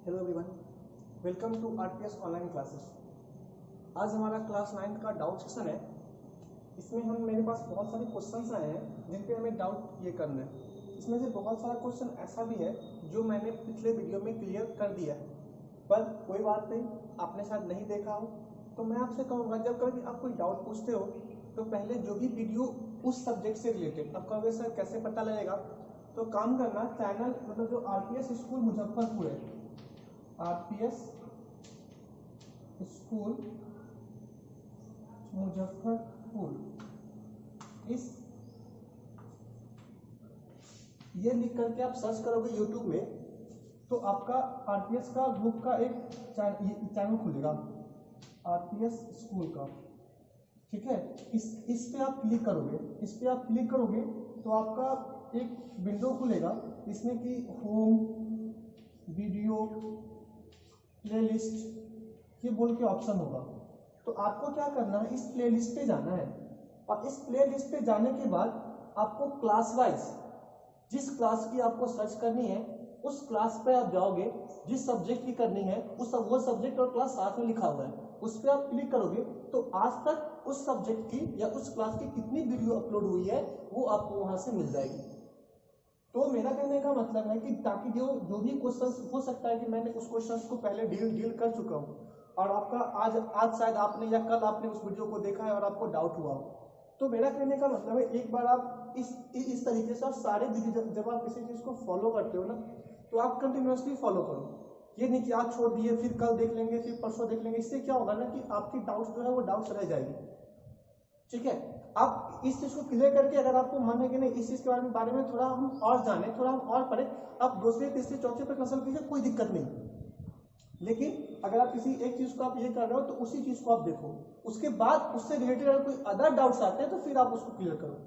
Hello everyone, welcome to RPS online classes. आज हमारा class 9 का डाउट सेशन है। इसमें मेरे पास बहुत सारे क्वेश्चंस आए हैं जिन पे हमें डाउट ये करना है। इसमें से बहुत सारा क्वेश्चन ऐसा भी है जो मैंने पिछले वीडियो में क्लियर कर दिया है, पर कोई बात नहीं, आपने शायद नहीं देखा हो तो मैं आपसे कहूँगा जब कभी आप कोई डाउट पूछते हो तो पहले जो भी वीडियो उस सब्जेक्ट से रिलेटेड, अब कहोगे सर कैसे पता लगेगा, तो काम करना चैनल मतलब जो आरपीएस स्कूल मुजफ्फरपुर है, आरपीएस स्कूल मुजफ्फरपुर, इस ये लिख करके आप सर्च करोगे यूट्यूब में तो आपका आरपीएस का ग्रुप का एक चैनल खुलेगा, आरपीएस स्कूल का। ठीक है, इस पे आप क्लिक करोगे तो आपका एक विंडो खुलेगा, इसमें कि होम, वीडियो, प्लेलिस्ट ये बोल के ऑप्शन होगा। तो आपको क्या करना है, इस प्लेलिस्ट पे जाना है और इस प्लेलिस्ट पे जाने के बाद आपको क्लास वाइज जिस क्लास की आपको सर्च करनी है उस क्लास पे आप जाओगे, जिस सब्जेक्ट की करनी है वो सब्जेक्ट और क्लास साथ में लिखा हुआ है, उस पर आप क्लिक करोगे तो आज तक उस सब्जेक्ट की या उस क्लास की कितनी वीडियो अपलोड हुई है वो आपको वहां से मिल जाएगी। तो मेरा कहने का मतलब है कि ताकि जो भी क्वेश्चन हो सकता है कि मैंने उस क्वेश्चन को पहले डील कर चुका हूँ और आपका आज शायद आपने या कल आपने उस वीडियो को देखा है और आपको डाउट हुआ हो, तो मेरा कहने का मतलब है एक बार आप इस तरीके से आप सारे वीडियो जब आप किसी चीज को फॉलो करते हो ना तो आप कंटिन्यूअसली फॉलो करो। ये नहीं कि आज छोड़ दिए फिर कल देख लेंगे फिर परसों देख लेंगे, इससे क्या होगा ना कि आपकी डाउट्स जो है वो डाउट्स रह जाएगी। ठीक है, आप इस चीज को क्लियर करके अगर आपको मन है कि नहीं इस चीज के बारे में थोड़ा हम और जाने, थोड़ा हम और पढ़े, आप दूसरे तीसरे चौथे पे कंसल्ट कीजिए, कोई दिक्कत नहीं। लेकिन अगर आप किसी एक चीज को आप ये कर रहे हो तो उसी चीज को आप देखो, उसके बाद उससे रिलेटेड अगर कोई अदर डाउट्स आते हैं तो फिर आप उसको क्लियर करो।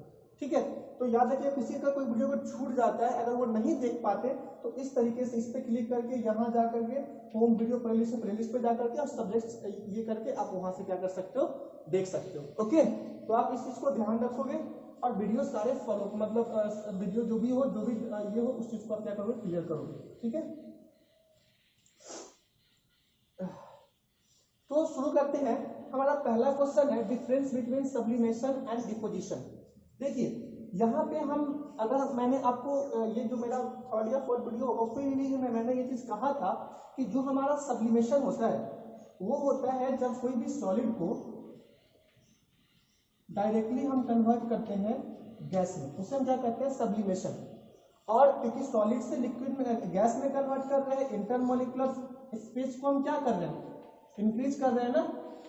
ठीक है, तो याद रखिए किसी का कोई वीडियो को छूट जाता है, अगर वो नहीं देख पाते तो इस तरीके से इस पे क्लिक करके यहाँ जा करके होम, वीडियो, प्लेलिस्ट पे जा करके और सब्जेक्ट ये करके आप वहां से क्या कर सकते हो, देख सकते हो। ओके, तो आप इस चीज को ध्यान रखोगे और वीडियो सारे फॉलो मतलब वीडियो जो भी हो ये हो उस चीज को आप क्या करोगे, क्लियर करोगे। ठीक है, तो शुरू करते हैं। हमारा पहला क्वेश्चन है difference between sublimation and deposition. देखिए यहाँ पे हम अगर मैंने आपको ये जो मेरा थर्ड या फोर्थ वीडियो होगा उसमें मैंने ये चीज कहा था कि जो हमारा सब्लिमेशन होता है वो होता है जब कोई भी सॉलिड को डायरेक्टली हम कन्वर्ट करते हैं गैस में, उसे हम क्या कहते हैं, सब्लिमेशन। और क्योंकि सॉलिड से लिक्विड में गैस में कन्वर्ट कर रहे हैं, इंटरमोलिकुलर स्पेस को हम क्या कर रहे हैं, इंक्रीज कर रहे हैं ना,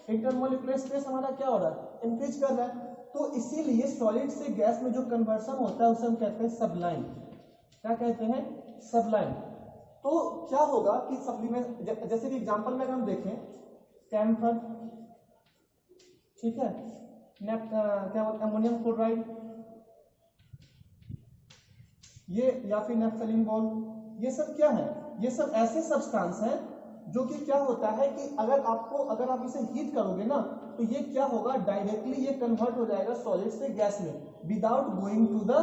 इंटरमोलिकुलर स्पेस हमारा क्या हो रहा है, इंक्रीज कर रहा है। तो इसीलिए सॉलिड से गैस में जो कन्वर्सन होता है उसे हम कहते हैं सब्लाइम। क्या कहते हैं, सब्लाइम। तो क्या होगा कि सब्लिमेशन, जैसे कि एग्जांपल में हम देखें कैम्फर, ठीक है, क्या होता है अमोनियम क्लोराइड, ये या फिर नेफ्थलीन बॉल, ये सब क्या है, ये सब ऐसे सब्सटेंस हैं जो कि क्या होता है कि अगर आप इसे हीट करोगे ना तो ये क्या होगा, डायरेक्टली ये कन्वर्ट हो जाएगा सॉलिड से गैस में without going to the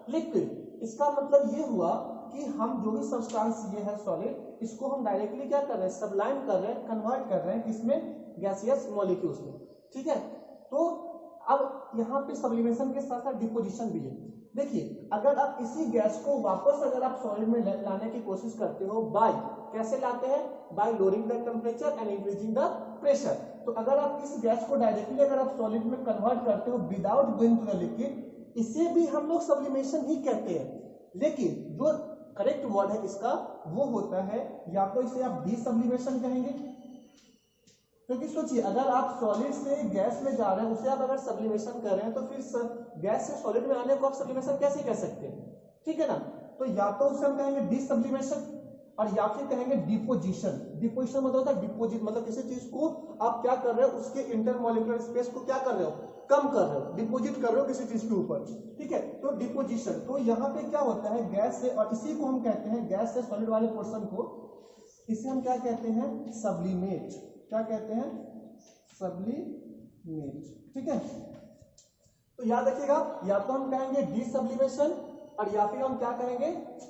liquid. इसका मतलब ये हुआ कि हम जो भी सब्सटेंस ये है सॉलिड, इसको हम डायरेक्टली क्या कर रहे हैं, सब्लाइम कर रहे हैं, कन्वर्ट कर रहे हैं किसमें, गैसियस मॉलिक्यूल्स में। ठीक है, तो अब यहाँ पे सब्लिमेशन के साथ साथ डिपोजिशन भी है। देखिए अगर आप इसी गैस को वापस अगर आप सॉलिड में लाने की कोशिश करते हो, बाय कैसे लाते हैं, bye lowering the temperature and increasing the pressure. तो अगर आप इस गैस को डायरेक्टली अगर आप सॉलिड में कन्वर्ट करते हो without going to the liquid, इसे भी हम लोग सब्लिमेशन ही कहते हैं। लेकिन जो करेक्ट वर्ड है इसका वो होता है, या तो इसे आप डीसब्लिमेशन कहेंगे, क्योंकि सोचिए अगर आप सॉलिड से गैस में जा रहे हैं उसे आप अगर सब्लिमेशन कर रहे हैं तो फिर गैस से सॉलिड में आने को आप सब्लिमेशन कैसे कह सकते हैं। ठीक है ना, तो या तो उसे हम कहेंगे डीसब्लिमेशन और या फिर कहेंगे डिपोजिशन। डिपोजिशन मतलब होता है डिपोजिट, मतलब किसी चीज को आप क्या कर रहे हो, उसके इंटरमोलिकुलर स्पेस को क्या कर रहे हो, कम कर रहे हो, डिपोजिट कर रहे हो किसी चीज के ऊपर। ठीक है, तो डिपोजिशन। तो यहाँ पे क्या होता है, गैस से, और इसी को हम कहते हैं गैस से सॉलिड वाले पोर्शन को, इसे हम क्या कहते हैं, सब्लिमेट। क्या कहते हैं, सब्लिमेट। ठीक है, तो याद रखिएगा या तो हम कहेंगे डीसब्लिमेशन और या फिर हम क्या कहेंगे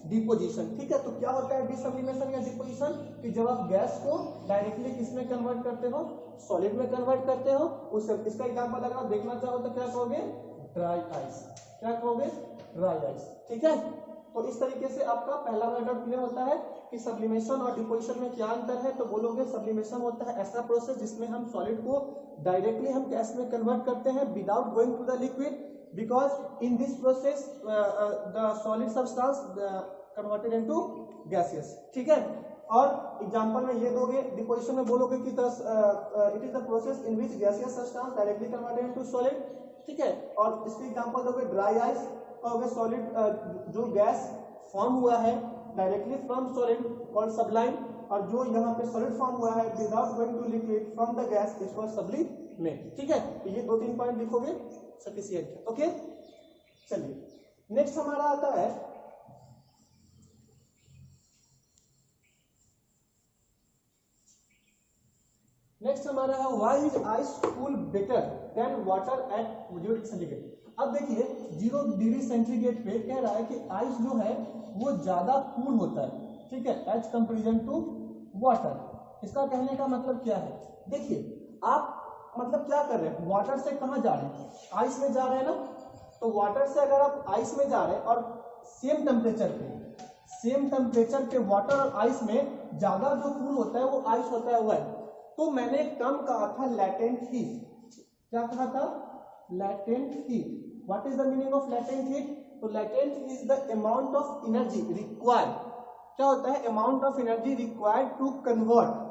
डिपोजिशन। ठीक है, तो क्या होता है डिसब्लिमेशन या डिपोजिशन, कि जब आप गैस को डायरेक्टली किसमें कन्वर्ट करते हो, सॉलिड में कन्वर्ट करते हो। उससे इसका एग्जांपल अगर आप देखना चाहो तो क्या कहोगे, ड्राई आइस। क्या कहोगे, ड्राई आइस। ठीक है, तो इस तरीके से आपका पहला मेथड क्लियर होता है कि सब्लिमेशन और डिपोजिशन में क्या अंतर है। तो बोलोगे सब्लिमेशन होता है ऐसा प्रोसेस जिसमें हम सॉलिड को डायरेक्टली हम गैस में कन्वर्ट करते हैं without going to the liquid, because in this process the solid substance converted into gaseous। ठीक है, और एग्जांपल में ये दोगे, डिपोजिशन में बोलोगे कि it is the process in which gaseous substance directly converted into solid. ठीक है, और इसके एग्जांपल दोगे ड्राई आइस, कहोगे सॉलिड जो गैस फॉर्म हुआ है directly from solid called sublime, और जो यहाँ पे सॉलिड फॉर्म हुआ है without going to liquid from the gas it was sublimate. ठीक है, तो ये 2-3 पॉइंट लिखोगे सफिशिएंट है। ओके, चलिए नेक्स्ट हमारा आता है why is ice cool better than water at 0 degree centigrade. अब देखिए 0 डिग्री सेंटीग्रेड पे कह रहा है कि आइस जो है वो ज्यादा कूल होता है। ठीक है, एज कंपेरिजन टू वाटर। इसका कहने का मतलब क्या है, देखिए आप मतलब क्या कर रहे हैं, वाटर से कहां जा रहे हैं, आइस में जा रहे हैं ना। तो वाटर से अगर आप आइस में जा रहे हैं और सेम टेम्परेचर पे वाटर और आइस में ज्यादा जो कूल होता है वो आइस होता है, वो है। तो मैंने एक टर्म कहा था लैटेंट हीट। क्या कहा था, latent heat. What is the meaning of latent heat, तो latent is the amount of energy required. क्या होता है, amount of energy required to convert.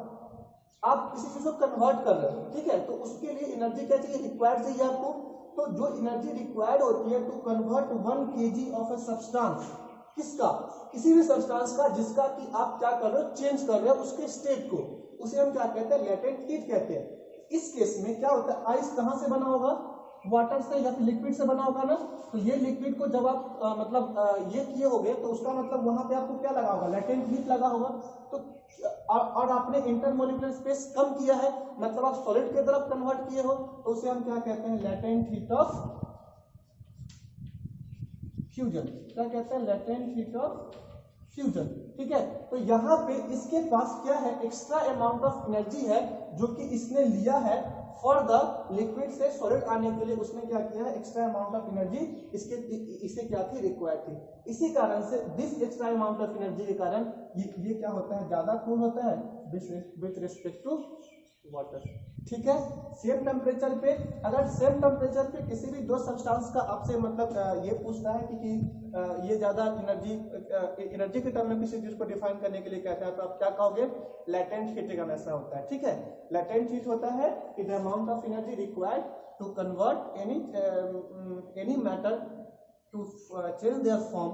आप किसी चीज को कन्वर्ट कर रहे हो, ठीक है, तो उसके लिए एनर्जी क्या चाहिए, रिक्वायर्ड चाहिए आपको। तो जो एनर्जी रिक्वायर्ड होती है to convert 1 kg of a substance, किसका, किसी भी सब्सटेंस का जिसका कि आप क्या कर रहे हो, चेंज कर रहे हो उसके स्टेट को, उसे हम क्या कहते हैं, लैटेंट हीट कहते हैं। इस केस में क्या होता है, आइस कहां से बना होगा, वाटर से या फिर लिक्विड से बना होगा ना। तो ये लिक्विड को जब आप ये किए होगे तो उसका मतलब वहां पे आपको क्या लगा होगा, लैटेंट हीट लगा होगा। तो और आपने इंटरमोलिकुलर स्पेस कम किया है, मतलब आप सॉलिड की तरफ कन्वर्ट किए हो, तो उसे हम क्या कहते हैं, लैटेंट हीट ऑफ फ्यूजन। क्या कहते हैं, लैटेंट हीट ऑफ फ्यूजन। ठीक है, तो यहाँ पे इसके पास क्या है, एक्स्ट्रा अमाउंट ऑफ एनर्जी है जो कि इसने लिया है फॉर द लिक्विड से सॉलिड आने के लिए। उसने क्या किया है, एक्स्ट्रा अमाउंट ऑफ एनर्जी इसे क्या थी, रिक्वायर्ड थी। इसी कारण से this extra amount of energy के कारण ये क्या होता है, ज्यादा कूल होता है विथ रिस्पेक्ट टू वाटर। ठीक है, सेम टेम्परेचर पे, अगर सेम टेम्परेचर पे किसी भी दो सब्सटेंस का आपसे मतलब ये पूछता है कि ये ज्यादा एनर्जी के टर्म में किसी चीज को डिफाइन करने के लिए कहता है, तो आप क्या कहोगे, लैटेंट हीट का ऐसा होता है। ठीक है, लैटेंट हीट होता है कि the amount of energy required to convert any matter to change their form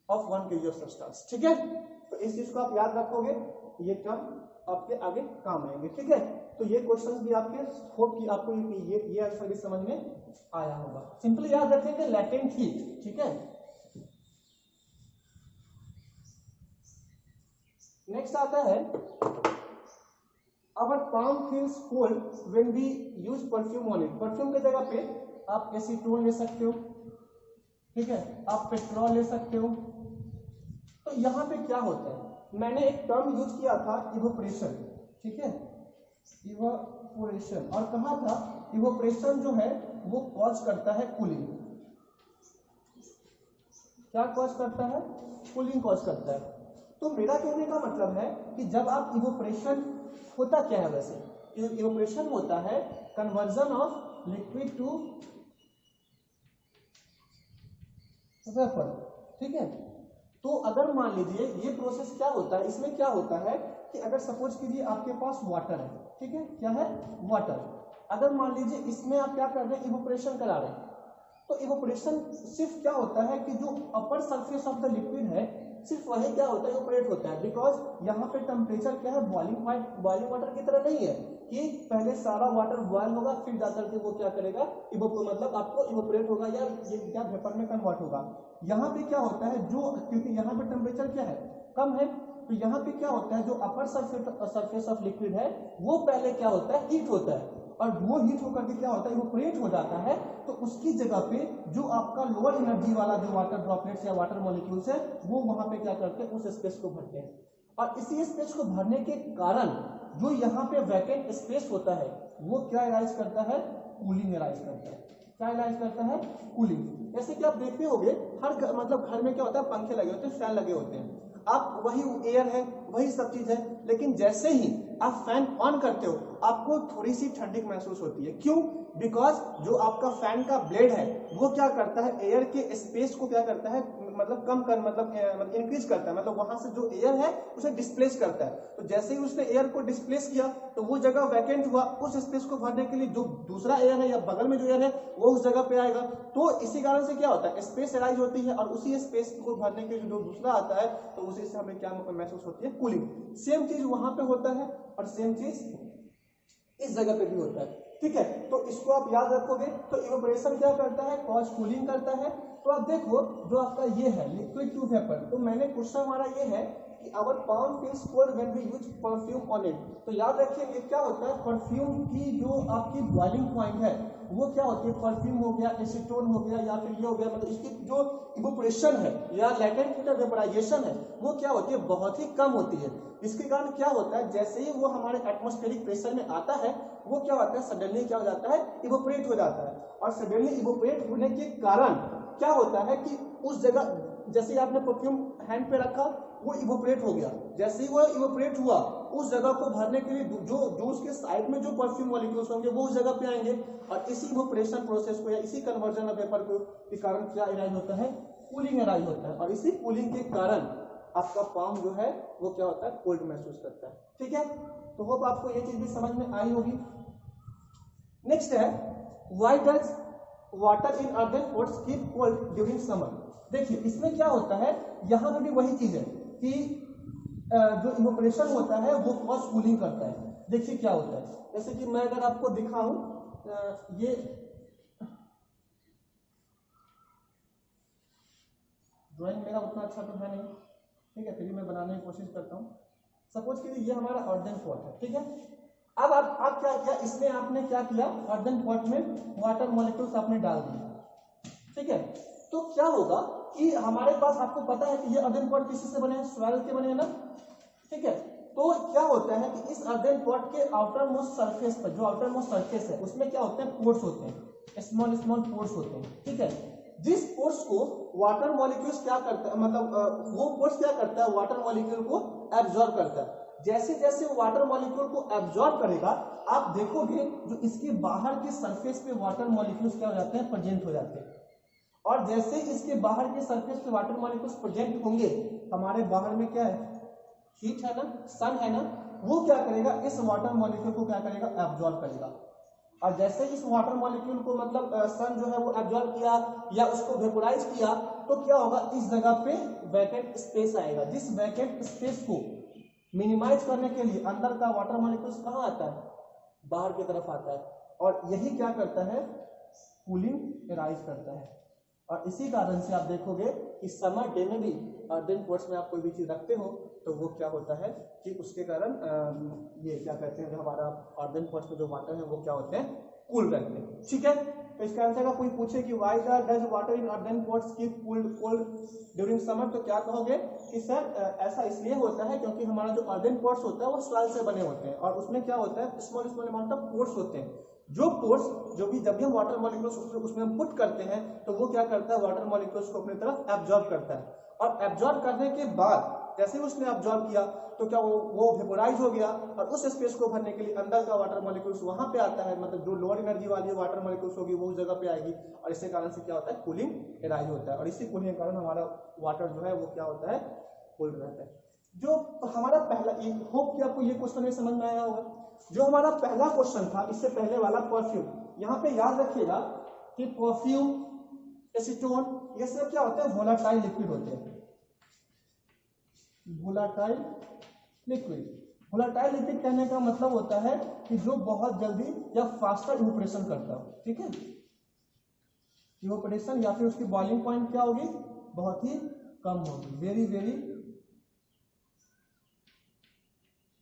of 1 kg of substance. ठीक है, तो इस चीज को आप याद रखोगे, ये टर्म आपके आगे काम आएंगे। ठीक है, तो ये क्वेश्चंस भी आपके होप कि आपको ये आंसर भी समझ में आया होगा। सिंपली याद रखेंगे लैटेंट हीट। ठीक है, नेक्स्ट आता है अवर palm feels cold when we use perfume on it। Perfume की जगह पे आप एसीटोन ले सकते हो, ठीक है, आप पेट्रोल ले सकते हो। तो यहाँ पे क्या होता है, मैंने एक टर्म यूज किया था इवोपरेशन। ठीक है, इवोपरेशन, और कहा था इवोपरेशन जो है वो कॉज करता है कूलिंग। क्या कॉज करता है, कूलिंग कॉज करता है। तो मेरा कहने का मतलब है कि जब आप इवोपरेशन, होता क्या है वैसे, इवोपरेशन होता है conversion of liquid to vapour. ठीक है, तो अगर मान लीजिए ये प्रोसेस क्या होता है, इसमें क्या होता है कि अगर सपोज कीजिए आपके पास वाटर है, ठीक है, क्या है, वाटर। अगर मान लीजिए इसमें आप क्या कर रहे हैं, इवोपरेशन करा रहे हैं, तो इवोपरेशन सिर्फ क्या होता है कि जो upper surface of the liquid है सिर्फ वही क्या होता है, इवोपरेट होता है। बिकॉज यहाँ पे टेम्परेचर क्या है, बॉइलिंग वाटर की तरह नहीं है कि पहले सारा वाटर बॉयल होगा फिर जाकर के वो क्या करेगा, मतलब आपको इवोपरेट होगा या ये क्या वेपर में कन्वर्ट होगा। यहाँ पे क्या होता है, जो क्योंकि यहाँ पे टेम्परेचर क्या है, कम है, तो यहाँ पे क्या होता है, जो अपर सरफेस ऑफ लिक्विड है वो पहले क्या होता है, हीट होता है, और वो हीट होकर के क्या होता है, इवोपरेट हो जाता है, तो उसकी जगह पे जो आपका लोअर एनर्जी वाला जो वाटर ड्रॉपलेट्स या वाटर मॉलिक्यूल्स है वो वहां पे क्या करते हैं, उस स्पेस को भरते हैं। और इसी स्पेस को भरने के कारण जो यहाँ पे वैकेंट स्पेस होता है वो क्या एराइज करता है, कूलिंग एराइज करता है। क्या एराइज करता है, कूलिंग। जैसे कि आप देखते होंगे हर मतलब घर में क्या होता है, पंखे लगे होते हैं, फैन लगे होते हैं, आप वही एयर है, वही सब चीज है, लेकिन जैसे ही आप फैन ऑन करते हो आपको थोड़ी सी ठंडक महसूस होती है। क्यों? बिकॉज जो आपका फैन का ब्लेड है वो क्या करता है, एयर के स्पेस को क्या करता है, मतलब कम कर मतलब इंक्रीज करता है, मतलब वहां से जो एयर है उसे डिस्प्लेस करता है। तो जैसे ही उसने एयर को डिस्प्लेस किया तो वो जगह वैकेंट हुआ, उस स्पेस को भरने के लिए जो दूसरा एयर है या बगल में जो एयर है वो उस जगह पे आएगा। तो इसी कारण से क्या होता है, स्पेस एराइज होती है, और उसी स्पेस को भरने के लिए जो दूसरा आता है तो उसी से हमें क्या महसूस होती है, कूलिंग। सेम चीज वहां पे होता है और सेम चीज इस जगह पे भी होता है। ठीक है, तो इसको आप याद रखोगे। तो इवेपोरेशन क्या करता है, कॉज कूलिंग करता है। तो आप देखो जो आपका ये है लिक्विड टू वेपर, तो मैंने क्वेश्चन हमारा ये है कि our palm feels cold when we use perfume on it. तो याद रखिए क्या होता है, परफ्यूम की जो आपकी बॉइलिंग पॉइंट है वो क्या होती है, परफ्यूम हो गया, एसीटोन हो गया, या फिर ये हो गया, मतलब इसकी जो इवेपोरेशन है या लेटेंट हीट वेपराइजेशन है वो क्या होती है, बहुत ही कम होती है। इसके कारण क्या होता है, जैसे ही वो हमारे एटमॉस्फेरिक प्रेशर में आता है वो क्या होता है, सडनली क्या हो जाता है, इवेपोरेट हो जाता है। और सडनली इवेपोरेट होने के कारण क्या होता है कि उस जगह, जैसे ही आपने परफ्यूम हैंड पे रखा वो इवेपोरेट हो गया, जैसे ही वो इवेपोरेट हुआ उस जगह को भरने के लिए जो उसके साइड में जो परफ्यूम मॉलिक्यूल्स होंगे वो उस जगह पे आएंगे, और इसी इवेपोरेशन प्रोसेस को या इसी कन्वर्जन ऑफ वेपर को के कारण क्या एराइज होता है, कूलिंग एराइज होता है। और इसी कूलिंग के कारण आपका पाम जो है वो क्या होता है, कोल्ड महसूस करता है। ठीक है, तो होप आपको ये चीज भी समझ में आई होगी। नेक्स्ट है, why does water in earthen pots keep cold during summer. देखिए इसमें क्या होता है, यहाँ पे भी वही चीज है कि जो इवेपोरेशन होता है वो कॉज कूलिंग करता है। देखिए क्या होता है, जैसे कि मैं अगर आपको दिखाऊं, ये ड्राइंग मेरा उतना अच्छा तो है नहीं, ठीक है, फिर भी मैं बनाने की कोशिश करता हूँ। सपोज कीजिए ये हमारा अर्दन पॉट है, ठीक है। अब आप क्या किया, इसमें आपने क्या किया, अर्दन पॉट में वाटर मॉलिक्यूल्स आपने डाल दिए, ठीक है। तो क्या होगा कि हमारे पास, आपको पता है कि ये अर्दन पॉट किसी से बने हैं, सॉइल के बने हैं ना, ठीक है। तो क्या होता है कि इस अर्दन पॉट के आउटर मोस्ट सरफेस पर, जो आउटर मोस्ट सरफेस है उसमें क्या होते हैं, पोर्स होते हैं, स्मॉल स्मॉल पोर्स होते हैं, ठीक है। जिस पोर्स को वाटर मॉलिक्यूल्स क्या करता है, मतलब वो पोर्स क्या करता है, वाटर मॉलिक्यूल को एब्जॉर्ब करता है। जैसे जैसे वो वाटर मॉलिक्यूल को एब्जॉर्ब करेगा, आप देखोगे जो इसके बाहर के सरफेस पे वाटर मॉलिक्यूल्स क्या हो जाते हैं, प्रेजेंट हो जाते हैं। और जैसे इसके बाहर के सरफेस पे वाटर मॉलिक्यूल्स प्रेजेंट होंगे, हमारे बाहर में क्या है, हीट है ना, सन है ना, वो क्या करेगा, इस वाटर मॉलिक्यूल को क्या करेगा, एब्जॉर्ब करेगा। और जैसे इस वाटर मॉलिक्यूल को मतलब सन जो है वो एब्जॉर्ब किया या उसको वेपोराइज किया, तो क्या होगा, इस जगह पे वैकेंट स्पेस आएगा। जिस वैकेंट स्पेस को मिनिमाइज करने के लिए अंदर का वाटर मॉलिक्यूल्स कहाँ आता है, बाहर की तरफ आता है, और यही क्या करता है, कूलिंग एराइज करता है। और इसी कारण से आप देखोगे कि समर डे में भी अर्दन पोर्ट्स में आप कोई भी चीज रखते हो तो वो क्या होता है कि उसके कारण ये क्या कहते हैं, जो हमारा अर्दन पोर्ट्स में जो वाटर है वो क्या होते हैं, कूल रहते हैं। ठीक है, तो इसका आंसर का कोई पूछे कि why does water in earthen ports keep cold during summer, तो क्या कहोगे कि सर ऐसा इसलिए होता है क्योंकि हमारा जो अर्दन पोर्ट्स होता है वो सॉइल से बने होते हैं, और उसमें क्या होता है, small small amount of pores होते हैं। जो पोर्स, जो भी जब भी हम वाटर मॉलिक्यूल्स उसमें हम पुट करते हैं तो वो क्या करता है, वाटर मॉलिक्यूल्स को अपनी तरफ एब्जॉर्ब करता है। और एब्जॉर्ब करने के बाद जैसे ही उसने एब्जॉर्ब किया तो क्या वो वेपोराइज हो गया, और उस स्पेस को भरने के लिए अंदर का वाटर मॉलिक्यूल्स वहां पे आता है, मतलब जो लोअर एनर्जी वाली वाटर मॉलिक्यूल्स होगी वो उस जगह पे आएगी, और इसके कारण से क्या होता है, कूलिंग एराइज होता है। और इसी कूलिंग के कारण हमारा वाटर जो है वो क्या होता है, कोल्ड रहता है। जो हमारा पहला, होप कि आपको ये क्वेश्चन में समझ में आया होगा। जो हमारा पहला क्वेश्चन था इससे पहले वाला, परफ्यूम, यहाँ पे याद रखिएगा कि परफ्यूम, एसीटोन, ये सब क्या होते हैं, वोलाटाइल लिक्विड होते हैं। वोलाटाइल लिक्विड, वोलाटाइल लिक्विड कहने का मतलब होता है कि जो बहुत जल्दी या फास्टर इवेपोरेशन करता हो, ठीक है। इवेपोरेशन या फिर उसकी बॉइलिंग पॉइंट क्या होगी, बहुत ही कम होगी, वेरी वेरी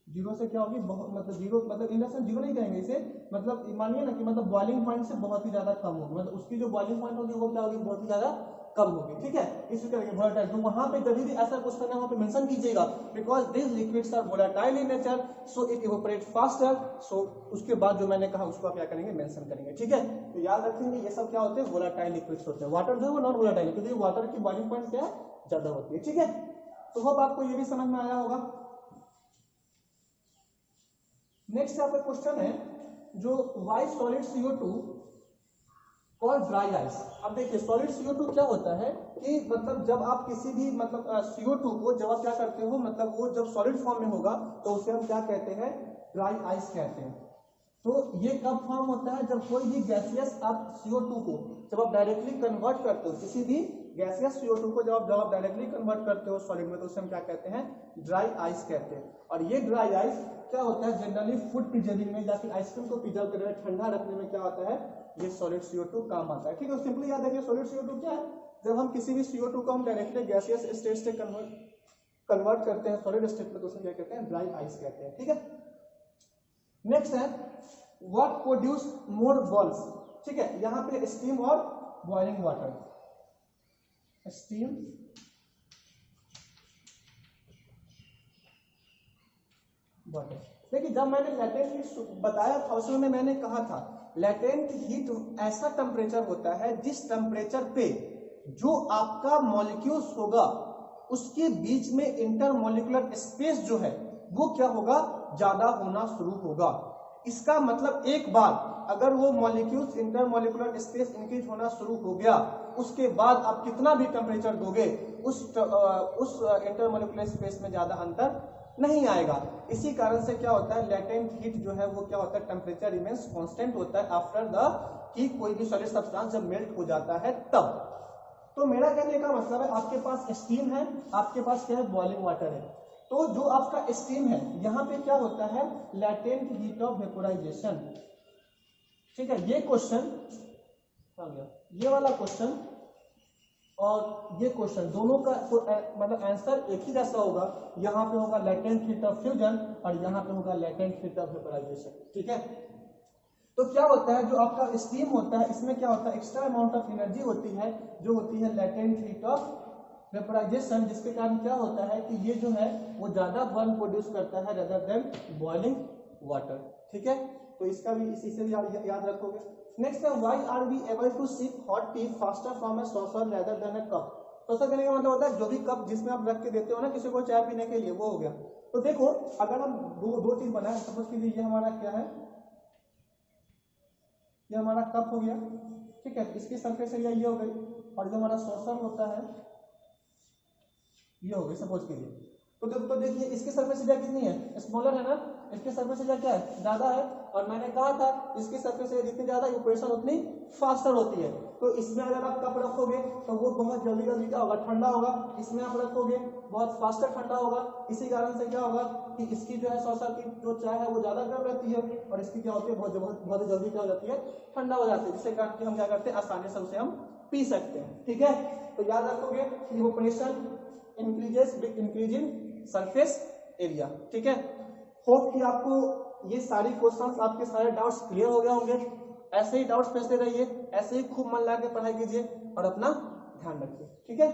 जीरो से क्या होगी, बहुत मतलब जीरो मतलब इंडक्शन जीरो नहीं कहेंगे इसे, मतलब मानिए ना कि मतलब बॉइलिंग पॉइंट से बहुत ही ज्यादा कम होगी, मतलब उसकी जो बॉइलिंग पॉइंट होगी वो क्या होगी, बहुत ही ज्यादा कम होगी। ठीक है, इसी तरह के वोलेटाइल, तो वहां पे जब भी ऐसा क्वेश्चन है वहां पे मेंशन कीजिएगा, because this liquids are volatile in nature so it evaporate faster. So उसके बाद जो मैंने कहा उसको आप क्या करेंगे, मेंशन करेंगे। ठीक है, तो याद रखेंगे ये सब क्या होते हैं, वोलेटाइल लिक्विड्स होते हैं। वाटर जो है वो नॉन वोलेटाइल, क्योंकि वाटर की बॉइलिंग पॉइंट क्या है, ज्यादा होती है। ठीक है, तो होप आपको ये भी समझ में आया होगा। नेक्स्ट आपका क्वेश्चन है जो वाई सॉलिड CO2 और ड्राई आइस। अब देखिए सॉलिड CO2 क्या होता है कि मतलब जब आप किसी भी मतलब CO2 को जब आप क्या करते हो, मतलब वो जब सॉलिड फॉर्म में होगा तो उसे हम क्या कहते हैं, ड्राई आइस कहते हैं। तो ये कब फॉर्म होता है, जब कोई भी गैसियस आप CO2 को जब आप डायरेक्टली कन्वर्ट करते हो, किसी भी गैसियस CO2 को जब आप डायरेक्टली कन्वर्ट करते हो सॉलिड में, तो उसे हम क्या कहते हैं, ड्राई आइस कहते हैं। और ये ड्राई आइस क्या होता है, जनरली फूड प्रिजर्विंग में या फिर आइसक्रीम को प्रिजर्व करने में, ठंडा रखने में क्या होता है, ये सॉलिड CO2 काम आता है। ठीक है, सिंपली याद रखिए सॉलिड CO2 क्या है, जब हम किसी भी CO2 को हम डायरेक्टली गैसियस स्टेट से कन्वर्ट करते हैं सॉलिड स्टेट में, तो उसे क्या कहते हैं, ड्राई आइस कहते हैं। ठीक है, नेक्स्ट है व्हाट प्रोड्यूस मोर बॉल्स। ठीक है, यहां पे स्टीम और बॉइलिंग वाटर, स्टीम वाटर। देखिए जब मैंने लेटेंट हीट बताया था उसमें मैंने कहा था लेटेंट हीट ऐसा टेम्परेचर होता है जिस टेम्परेचर पे जो आपका मॉलिक्यूल्स होगा उसके बीच में इंटरमॉलिक्यूलर स्पेस जो है वो क्या होगा, ज्यादा होना शुरू होगा। इसका मतलब एक बार अगर वो मॉलिक्यूल्स इंटरमॉलिक्यूलर स्पेस इंक्रीज होना शुरू हो गया, उसके बाद आप कितना भी टेम्परेचर दोगे उस इंटरमॉलिक्यूलर स्पेस में ज्यादा अंतर नहीं आएगा। इसी कारण से क्या होता है, लेटेंट हीट जो है वो क्या होता है, टेम्परेचर रिमेंस कांस्टेंट होता है आफ्टर द कि कोई भी सॉलिड सब्सटेंस जब मेल्ट हो जाता है तब। तो मेरा कहने का मतलब है आपके पास स्टीम है, आपके पास क्या है, बॉइलिंग वाटर है। तो जो आपका स्टीम है यहाँ पे क्या होता है, लेटेंट हीट ऑफ वेपोराइजेशन। ठीक है, ये क्वेश्चन आ गया, ये वाला क्वेश्चन और ये क्वेश्चन दोनों का तो मतलब आंसर एक ही जैसा होगा। यहाँ पे होगा लेटेंट हीट ऑफ फ्यूजन और यहाँ पे होगा लेटेंट हीट ऑफ वेपोराइजेशन। ठीक है, तो क्या होता है, जो आपका स्टीम होता है इसमें क्या होता है, एक्स्ट्रा अमाउंट ऑफ एनर्जी होती है जो होती है लेटेंट हीट ऑफ वेपोराइजेशन, जिसके कारण क्या होता है कि ये जो है वो ज्यादा बर्न प्रोड्यूस करता है रेदर देन बॉइलिंग वाटर। ठीक है, तो इसका भी इसी से याद रखोगे। नेक्स्ट है why are we able to sip hot tea faster from a saucer rather than a cup. Saucer कहने का मतलब होता है जो भी कप जिसमें आप रख के देते हो ना किसी को चाय पीने के लिए, वो हो गया। तो देखो अगर हम दो चीज बनाए, सपोज कीजिए ये हमारा क्या है, ये हमारा कप हो गया। ठीक है, इसकी सरफेस एरिया ये हो गई और जो हमारा सॉसर होता है ये हो गई सपोज कीजिए। तो देखिए इसकी सरफेस एरिया कितनी है, स्मॉलर है ना, इसकी सरफेस एरिया क्या है, ज्यादा है। और मैंने कहा था इसकी सरफेस एरिया जितनी ज्यादा इवेपोरेशन उतनी फास्टर होती है। तो इसमें अगर आप कप रखोगे तो वो बहुत जल्दी जल्दी क्या होगा, ठंडा होगा। इसमें आप रखोगे बहुत फास्टर ठंडा होगा। इसी कारण से क्या होगा कि इसकी जो है सॉसर की जो चाय है वो ज्यादा गर्म रहती है और इसकी क्या होती है, बहुत जल्दी क्या हो जाती है, ठंडा हो जाती है, जिससे कारण कि हम क्या करते हैं, आसानी से उसे हम पी सकते हैं। ठीक है, तो याद रखोगे evaporation increases with increasing surface area. ठीक है, होप कि आपको ये सारी क्वेश्चंस, आपके सारे डाउट्स क्लियर हो गए होंगे। ऐसे ही डाउट्स पूछते रहिए, ऐसे ही खूब मन लगा के पढ़ाई कीजिए और अपना ध्यान रखिए। ठीक है।